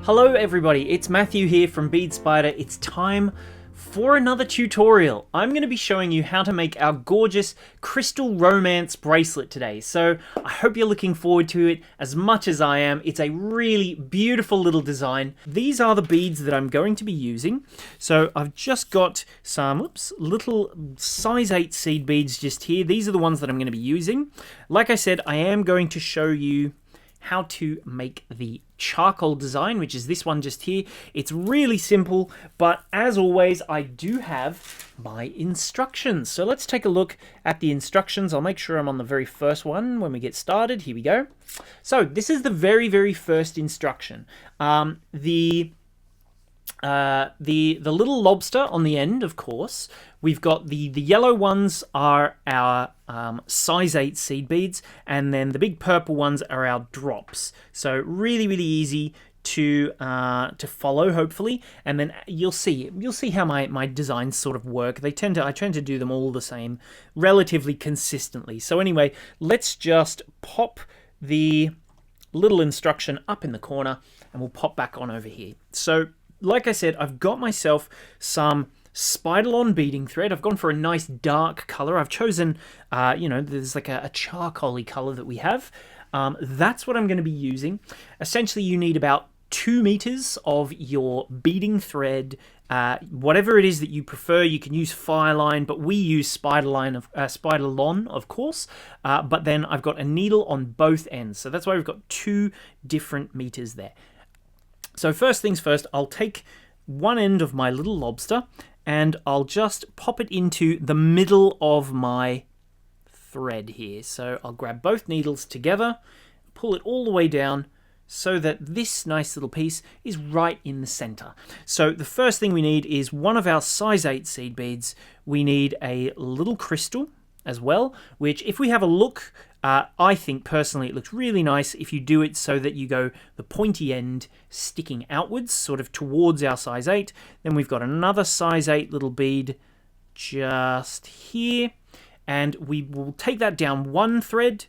Hello everybody, it's Matthew here from Bead Spider. It's time for another tutorial. I'm going to be showing you how to make our gorgeous crystal romance bracelet today. So I hope you're looking forward to it as much as I am. It's a really beautiful little design. These are the beads that I'm going to be using. So I've just got some little size 8 seed beads just here. These are the ones that I'm going to be using. Like I said, I am going to show you how to make the charcoal design, which is this one just here. It's really simple, but as always, I do have my instructions. So let's take a look at the instructions. I'll make sure I'm on the very first one when we get started. Here we go. So this is the very first instruction. The little lobster on the end, of course. We've got the yellow ones are our size 8 seed beads, and then the big purple ones are our drops. So really easy to follow, hopefully. And then you'll see how my designs sort of work. I tend to do them all the same, relatively consistently. So anyway, let's just pop the little instruction up in the corner, and we'll pop back on over here. So like I said, I've got myself some Spider-Lon beading thread. I've gone for a nice dark color. I've chosen, there's like a charcoaly color that we have. That's what I'm going to be using. Essentially, you need about 2 meters of your beading thread. Whatever it is that you prefer, you can use Fireline, but we use Spider-Lon, of course. But then I've got a needle on both ends, so that's why we've got 2 different meters there. So first things first, I'll take one end of my little lobster and I'll just pop it into the middle of my thread here. So I'll grab both needles together, pull it all the way down so that this nice little piece is right in the center. So the first thing we need is one of our size 8 seed beads. We need a little crystal as well, which if we have a look, I think personally it looks really nice if you do it so that you go the pointy end sticking outwards, sort of towards our size 8. Then we've got another size 8 little bead just here, and we will take that down one thread,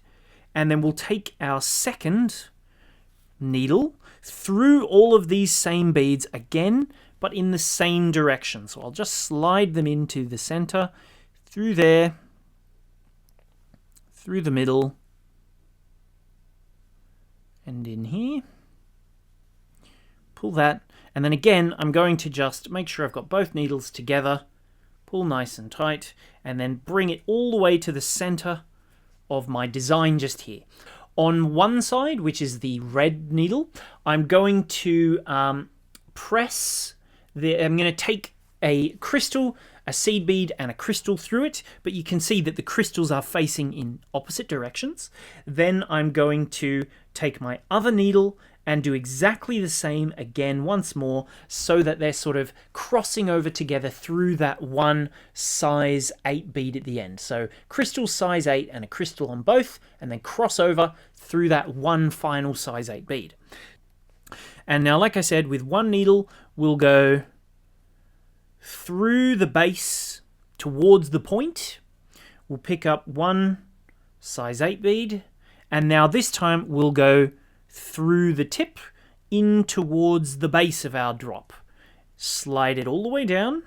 and then we'll take our second needle through all of these same beads again, but in the same direction. So I'll just slide them into the center, through there, through the middle, and in here. Pull that, and then again I'm going to just make sure I've got both needles together, pull nice and tight, and then bring it all the way to the center of my design just here. On one side, which is the red needle, I'm going to I'm going to take a crystal, a seed bead, and a crystal through it, but you can see that the crystals are facing in opposite directions. Then I'm going to take my other needle and do exactly the same again once more, so that they're sort of crossing over together through that one size 8 bead at the end. So crystal size 8 and a crystal on both, and then cross over through that one final size 8 bead. And now, like I said, with one needle, we'll go through the base towards the point. We'll pick up one size 8 bead, and now this time we'll go through the tip in towards the base of our drop. Slide it all the way down,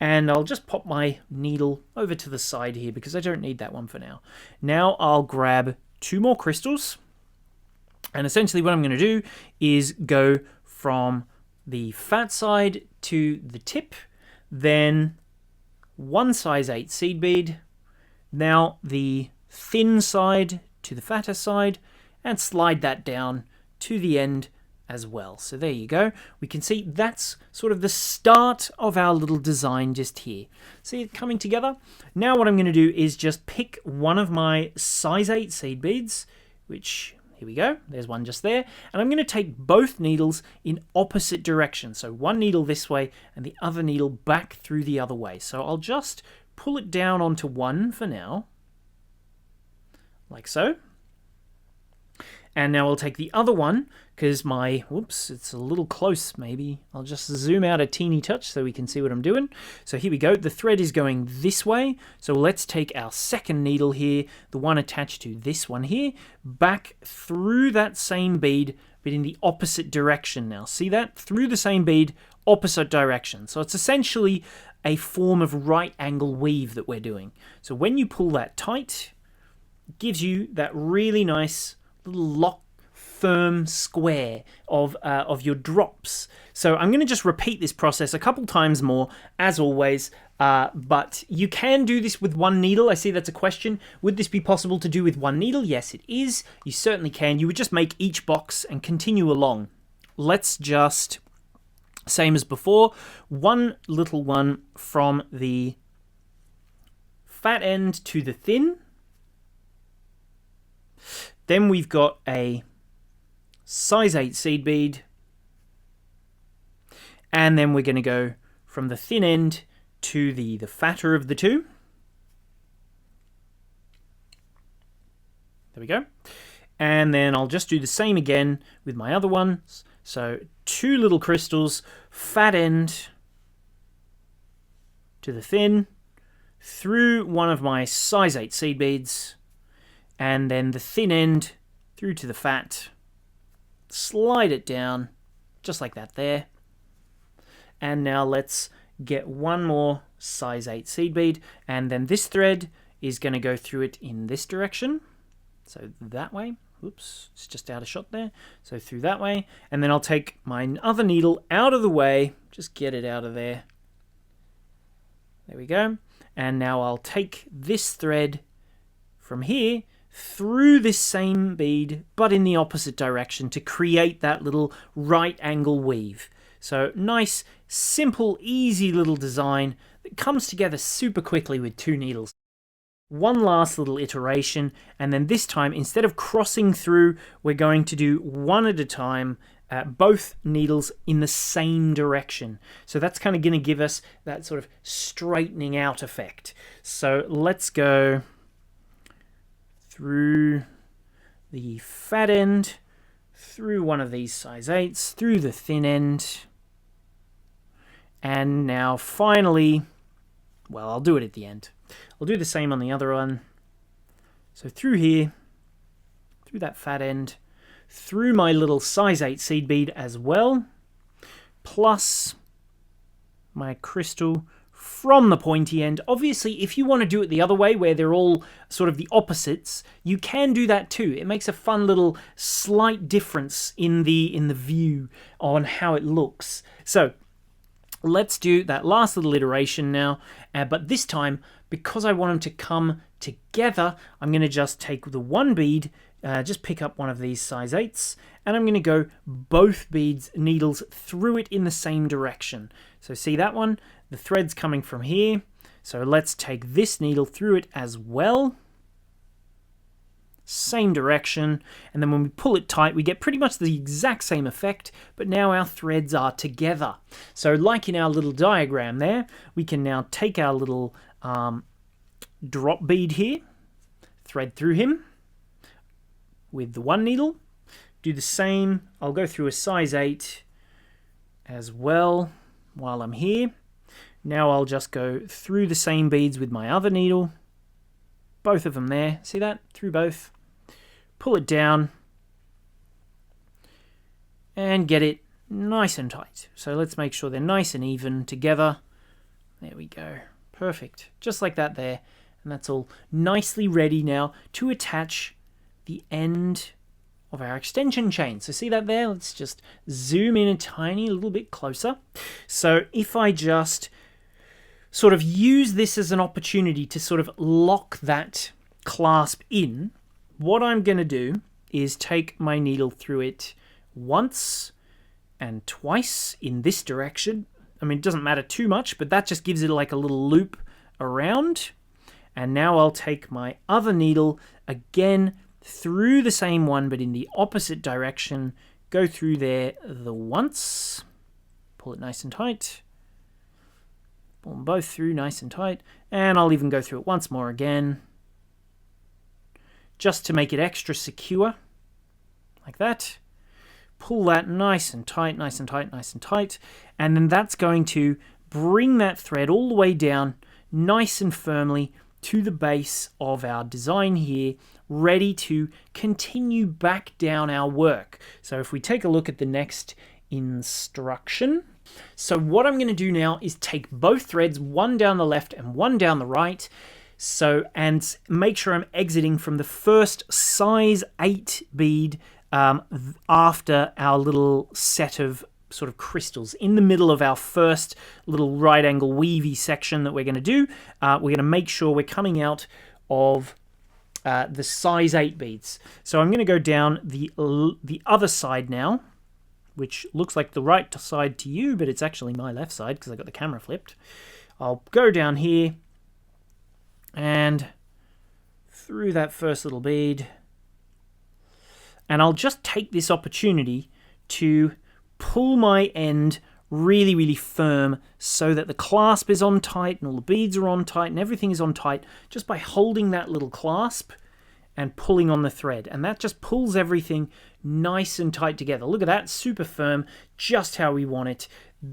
and I'll just pop my needle over to the side here because I don't need that one for now. Now I'll grab 2 more crystals, and essentially what I'm going to do is go from the fat side to the tip, then one size 8 seed bead, now the thin side to the fatter side, and slide that down to the end as well. So there you go. We can see that's sort of the start of our little design just here. See it coming together? Now what I'm going to do is just pick one of my size 8 seed beads, which, here we go, there's one just there, and I'm going to take both needles in opposite directions. So one needle this way and the other needle back through the other way. So I'll just pull it down onto one for now, like so. And now I'll take the other one because whoops, it's a little close maybe. I'll just zoom out a teeny touch so we can see what I'm doing. So here we go. The thread is going this way. So let's take our second needle here, the one attached to this one here, back through that same bead, but in the opposite direction now. See that? Through the same bead, opposite direction. So it's essentially a form of right angle weave that we're doing. So when you pull that tight, it gives you that really nice little lock, firm square of your drops. So I'm going to just repeat this process a couple times more, as always, but you can do this with one needle. I see that's a question. Would this be possible to do with one needle? Yes, it is. You certainly can. You would just make each box and continue along. Let's just, same as before, one little one from the fat end to the thin. Then we've got a size 8 seed bead, and then we're going to go from the thin end to the fatter of the two. There we go. And then I'll just do the same again with my other ones. So 2 little crystals, fat end to the thin, through one of my size 8 seed beads, and then the thin end through to the fat. Slide it down, just like that there. And now let's get one more size 8 seed bead, and then this thread is going to go through it in this direction. So that way. Oops, it's just out of shot there. So through that way, and then I'll take my other needle out of the way, just get it out of there. There we go. And now I'll take this thread from here through this same bead, but in the opposite direction, to create that little right angle weave. So nice, simple, easy little design that comes together super quickly with 2 needles. One last little iteration, and then this time, instead of crossing through, we're going to do one at a time, both needles in the same direction. So that's kind of going to give us that sort of straightening out effect. So let's go through the fat end, through one of these size 8s, through the thin end, and now finally, well, I'll do it at the end. I'll do the same on the other one. So through here, through that fat end, through my little size 8 seed bead as well, plus my crystal from the pointy end. Obviously, if you want to do it the other way, where they're all sort of the opposites, you can do that too. It makes a fun little slight difference in the view on how it looks. So let's do that last little iteration now, but this time, because I want them to come together, I'm going to just take the one bead, just pick up one of these size 8s, and I'm going to go both needles through it in the same direction. So see that one? The thread's coming from here. So let's take this needle through it as well. Same direction, and then when we pull it tight, we get pretty much the exact same effect, but now our threads are together. So like in our little diagram there, we can now take our little drop bead here, thread through him with the one needle, do the same. I'll go through a size 8 as well while I'm here. Now I'll just go through the same beads with my other needle, both of them there, see that? Through both. Pull it down and get it nice and tight. So let's make sure they're nice and even together. There we go. Perfect. Just like that there. And that's all nicely ready now to attach the end of our extension chain. So see that there? Let's just zoom in a tiny little bit closer. So if I just sort of use this as an opportunity to sort of lock that clasp in, what I'm going to do is take my needle through it once and twice in this direction. I mean, it doesn't matter too much, but that just gives it like a little loop around. And now I'll take my other needle again through the same one, but in the opposite direction. Go through there the once, pull it nice and tight, pull them both through nice and tight, and I'll even go through it once more again, just to make it extra secure, like that. pull that nice and tight, nice and tight, nice and tight, and then that's going to bring that thread all the way down nice and firmly to the base of our design here, ready to continue back down our work. So if we take a look at the next instruction, so what I'm going to do now is take both threads, one down the left and one down the right, and make sure I'm exiting from the first size 8 bead after our little set of sort of crystals in the middle of our first little right angle weavy section that we're going to do. We're going to make sure we're coming out of the size 8 beads. So I'm going to go down the other side now, which looks like the right side to you, but it's actually my left side because I got the camera flipped. I'll go down here and through that first little bead, and I'll just take this opportunity to pull my end really, really firm so that the clasp is on tight and all the beads are on tight and everything is on tight, just by holding that little clasp and pulling on the thread. And that just pulls everything nice and tight together. Look at that, super firm, just how we want it.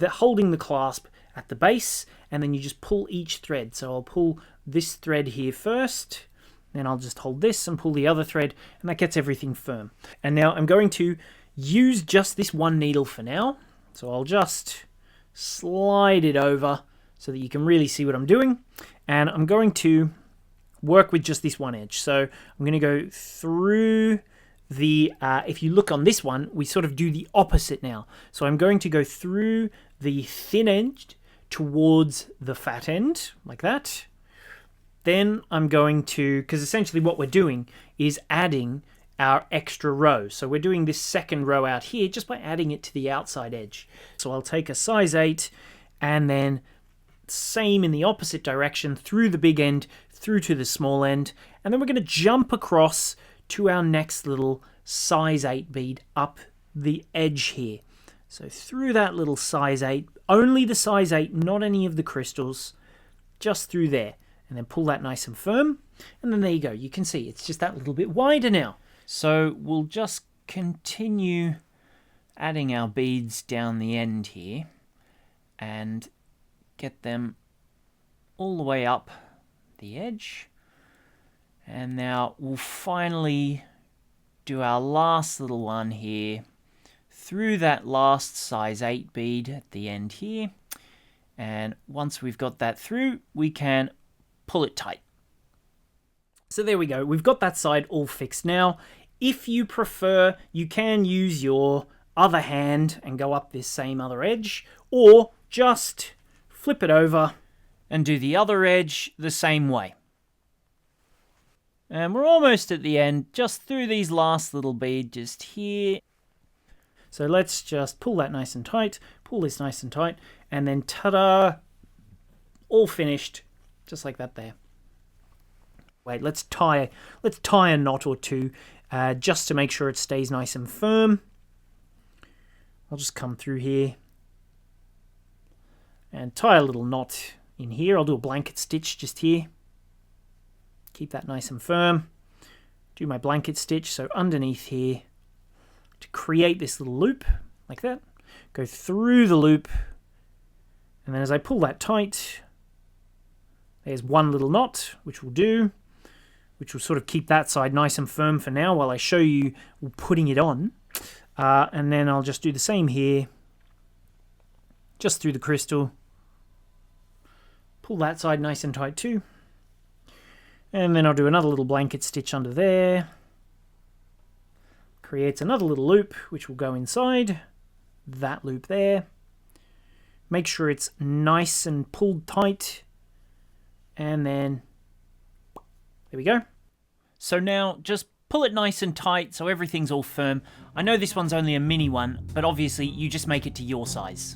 Holding the clasp at the base, and then you just pull each thread. So I'll pull this thread here first, then I'll just hold this and pull the other thread, and that gets everything firm. And now I'm going to use just this one needle for now. So I'll just slide it over so that you can really see what I'm doing. And I'm going to work with just this one edge. So I'm going to go through the, if you look on this one, we sort of do the opposite now. So I'm going to go through the thin end towards the fat end, like that. Then I'm going to, because essentially what we're doing is adding our extra row. So we're doing this second row out here just by adding it to the outside edge. So I'll take a size 8 and then same in the opposite direction through the big end, through to the small end, and then we're going to jump across to our next little size 8 bead up the edge here. So through that little size 8, only the size 8, not any of the crystals, just through there. And then pull that nice and firm, and then there you go. You can see it's just that little bit wider now. So we'll just continue adding our beads down the end here and get them all the way up the edge. And now we'll finally do our last little one here through that last size 8 bead at the end here. And once we've got that through, we can pull it tight. So there we go. We've got that side all fixed now. If you prefer, you can use your other hand and go up this same other edge, or just flip it over and do the other edge the same way. And we're almost at the end, just through these last little bead just here. So let's just pull that nice and tight, pull this nice and tight, and then ta-da, all finished. Just like that there. Wait, let's tie a knot or two just to make sure it stays nice and firm. I'll just come through here and tie a little knot in here. I'll do a blanket stitch just here. Keep that nice and firm. Do my blanket stitch, so underneath here to create this little loop like that. Go through the loop, and then as I pull that tight, there's one little knot, which will do, which will sort of keep that side nice and firm for now while I show you putting it on. And then I'll just do the same here, just through the crystal. Pull that side nice and tight too. And then I'll do another little blanket stitch under there. Creates another little loop, which will go inside that loop there. Make sure it's nice and pulled tight. And then, there we go. So now just pull it nice and tight so everything's all firm. I know this one's only a mini one, but obviously you just make it to your size.